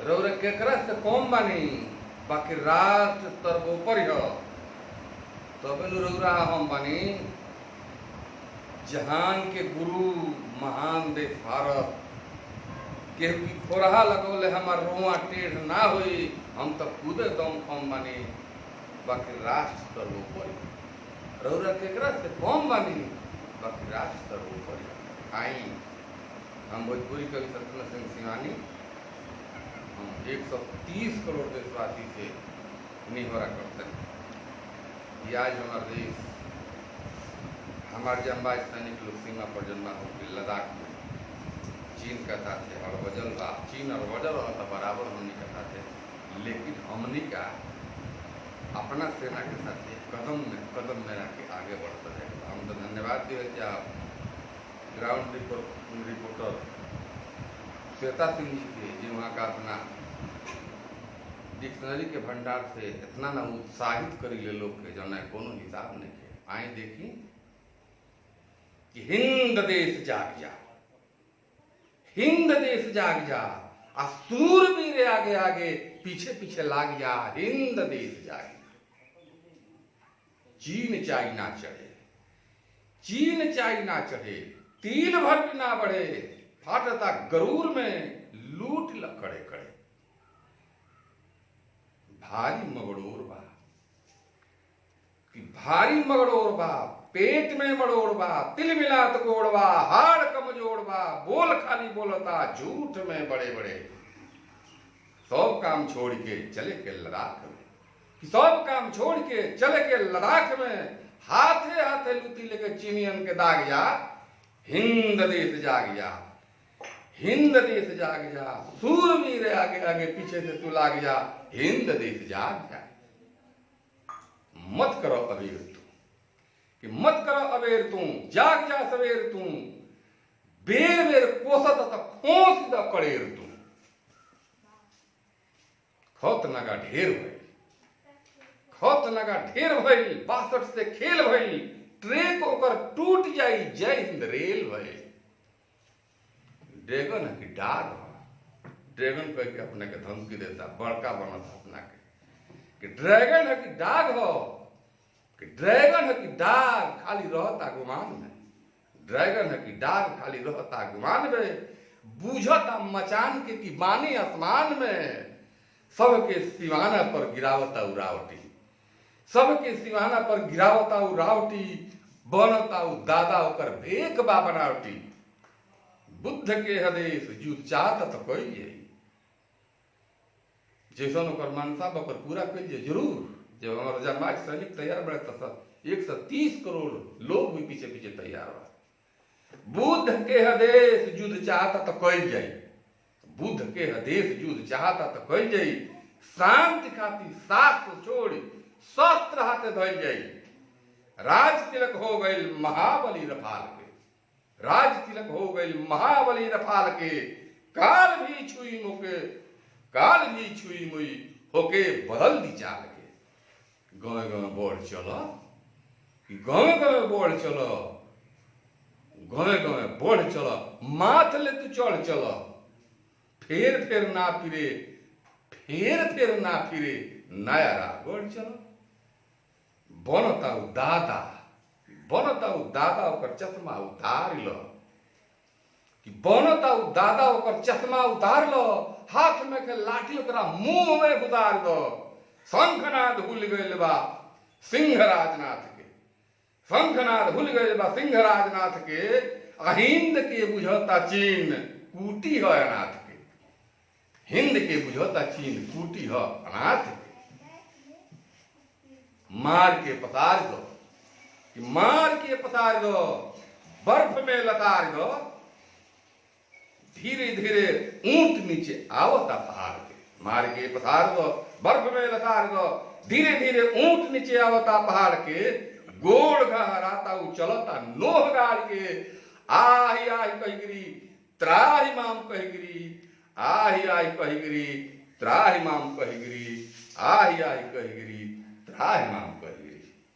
रौरा केकरा से कम बानी बाकी राष्ट्र सर्वोपरि हो तबे नु रौरा हम बानी जहान के गुरु महान देश भारत के फोरहा लगौले हमार रोआ टेढ़ ना होई हम तो खुदे दम कम बानी बाकी राष्ट्र सर्वोपरि रौरा केकरा से कम बानी बाकी राष्ट्र सर्वोपरि आई हम भोजपुरी कवि शत्रुघ्न सिंह सिंहानी हम 130 करोड़ देशवासी से निहोरा करते हैं कि आज हमारा देश हमारे जंबाज सैनिक लोग सीमा पर जन्मा होकर लद्दाख में चीन का साथ है अड़वजल बा चीन अड़वजल रहा था बराबर हमने का साथ है लेकिन हमने का अपना सेना के साथ कदम में रख के आगे बढ़ते रहे हम तो धन्यवाद दिए कि आप ग्राउंड रिपोर्टर श्वेता सिंह जी के जी वहाँ का अपना डिक्शनरी के भंडार से इतना ना उत्साहित करी ले लोग के जो न कोनो हिसाब नहीं के आए देखी कि हिंद देश जाग जा हिंद देश जाग जा आ सूरवीर आगे आगे पीछे पीछे लाग जा हिंद देश जाग चीन चाइना चढ़े चीन चाइना चढ़े तीन भर भी ना बढ़े फाटता गरूर में लूट लकड़े कड़े भारी मगड़ोर बा कि भारी मगड़ोर बा पेट में मड़ोड़ बा तिल मिलात गोड़ बा हाड़ कमजोड़ बा बोल खाली बोलता झूठ में बड़े बड़े सब काम छोड़ के चले के लद्दाख में कि सब काम छोड़ के चले के लद्दाख में हाथे हाथे लूटी लेके चीनियन के दाग जा हिंद देश जाग जा हिंद देश जाग जा सूरवीर आगे आगे पीछे से तू लाग जा हिंद देश जाग जा मत करो अबेर तू कि मत करो अबेर तू जाग जा सवेर तू बेर बेर कोसत त खोस द कड़ेर तू खत नगा ढेर भइल खत नगा ढेर भइल 62 से खेल भइल ट्रेक ओकर टूट जाई जय हिंद रेल भइल ड्रैगन है कि डाग ड्रैगन कह के अपने के धमकी देता बड़का बनता अपना के कि ड्रैगन है कि डाग हो कि ड्रैगन है कि डाग खाली रहता गुमान में ड्रैगन है कि डाग खाली रहता गुमान में बूझता मचान के कि बानी आसमान में सबके सिवाना पर गिरावता उरावटी सबके सिवाना पर गिरावता उरावटी बनता दादा ओकर भेक बा बनावटी बुद्ध के आदेश युद्ध चाहता तो कहिए जैसा ओकर मनसा बकर पूरा करिए जरूर जब हमारा जमात सैनिक तैयार बड़े तो 130 करोड़ लोग भी पीछे पीछे तैयार बा बुद्ध के आदेश युद्ध चाहता तो कह जाई बुद्ध के आदेश युद्ध चाहता तो कह जाई शांति खातिर शास्त्र छोड़ शस्त्र हाथे धइल जाई राज तिलक हो गई महाबली रफाल के राज तिलक हो गई महाबली रफाल के काल भी छुई मुके काल भी छुई मुई होके बदल दी चाल के गाँव गाँव बढ़ चलो गाँव गाँव बढ़ चलो गाँव गाँव बढ़ चलो माथ ले तू चढ़ चलो फेर फेर ना फिरे नया राह बढ़ चलो बनता दादा ओकर चश्मा उतार लो कि बनता दादा ओकर चश्मा उतार लो हाथ में के लाठी ओकरा मुंह में गुदार दो शंखनाद भूल गइल बा सिंहराजनाथ के शंखनाद भूल गइल बा सिंहराजनाथ के अहिंद के बुझता चीन कूटी है अनाथ के हिंद के बुझता चीन कूटी है अनाथ के मार के पसार दो कि मार के पसार दो बर्फ में लतार दो धीरे धीरे ऊंट नीचे आवता पहाड़ के मार के पसार दो बर्फ में लतार दो धीरे धीरे ऊंट नीचे आवता पहाड़ के गोड़ घहराता चलता नोह गाड़ के आही आही कहिगिरी त्राही माम कहिगिरी आही आही कहिगिरी त्राही माम कहिगिरी आही आही कहिगिरी त्राही माम